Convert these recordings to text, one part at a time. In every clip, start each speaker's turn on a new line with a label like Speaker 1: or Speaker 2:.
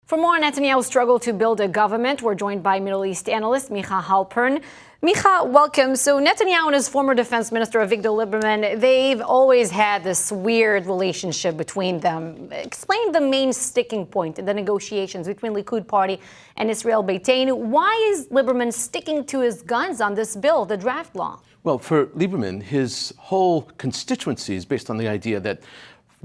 Speaker 1: For more on Netanyahu's struggle to build a government, we're joined by Middle East analyst Micah Halpern. Micah, welcome. So Netanyahu and his former defense minister, Avigdor Lieberman, they've always had this weird relationship between them. Explain the main sticking point in the negotiations between Likud party and Israel Beiteinu. Why is Lieberman sticking to his guns on this bill, the draft law?
Speaker 2: Well, for Lieberman, his whole constituency is based on the idea that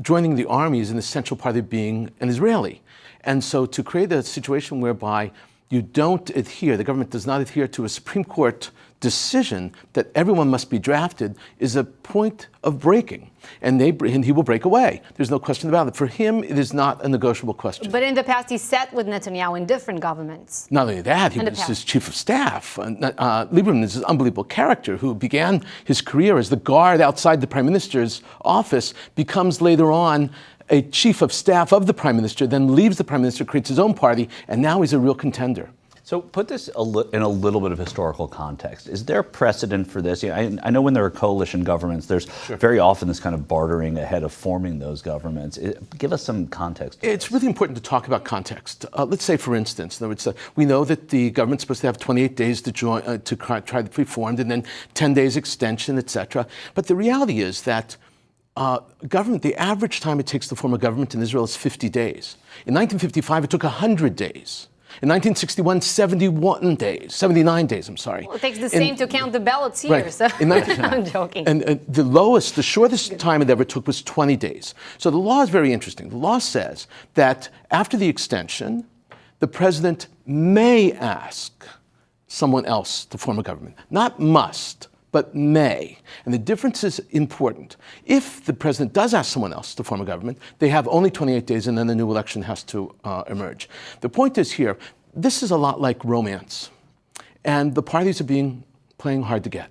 Speaker 2: joining the army is an essential part of being an Israeli. And so to create a situation whereby you don't adhere, the government does not adhere to a Supreme Court decision that everyone must be drafted is a point of breaking. And he will break away. There's no question about it. For him, it is not a negotiable question.
Speaker 1: But in the past, he sat with Netanyahu in different governments.
Speaker 2: Not only that, he was his chief of staff. Lieberman is an unbelievable character who began his career as the guard outside the prime minister's office, becomes later on a chief of staff of the prime minister, then leaves the prime minister, creates his own party, and now he's a real contender.
Speaker 3: So put this in a little bit of historical context. Is there precedent for this? I know when there are coalition governments, there's very often this kind of bartering ahead of forming those governments. Give us some context.
Speaker 2: It's really important to talk about context. Let's say, for instance, in other words, we know that the government's supposed to have 28 days to join, to try to be formed, and then 10 days extension, etc. But the reality is that government, the average time it takes to form a government in Israel is 50 days. In 1955, it took 100 days. In 1961, 79 days, I'm sorry.
Speaker 1: Well, it takes the same to count the ballots here,
Speaker 2: right.
Speaker 1: So I'm joking.
Speaker 2: And the shortest time it ever took was 20 days. So the law is very interesting. The law says that after the extension, the president may ask someone else to form a government. Not must, but may. And the difference is important. If the president does ask someone else to form a government, they have only 28 days and then a new election has to emerge. The point is here, this is a lot like romance. And the parties are playing hard to get.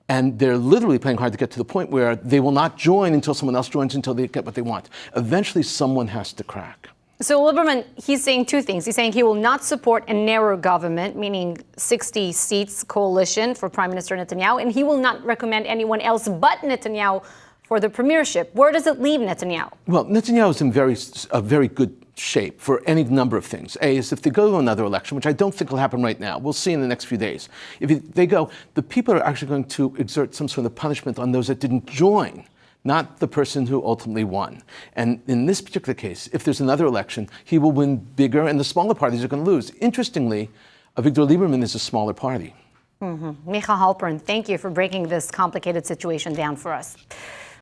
Speaker 2: And they're literally playing hard to get to the point where they will not join until someone else joins, until they get what they want. Eventually, someone has to crack.
Speaker 1: So Lieberman, he's saying two things. He's saying he will not support a narrow government, meaning 60 seats coalition for Prime Minister Netanyahu, and he will not recommend anyone else but Netanyahu for the premiership. Where does it leave Netanyahu?
Speaker 2: Well, Netanyahu is in a very good shape for any number of things. A is if they go to another election, which I don't think will happen right now. We'll see in the next few days. If they go, the people are actually going to exert some sort of punishment on those that didn't join, not the person who ultimately won. And in this particular case, if there's another election, he will win bigger and the smaller parties are going to lose. Interestingly, Avigdor Lieberman is a smaller party.
Speaker 1: Micah Halpern, thank you for breaking this complicated situation down for us.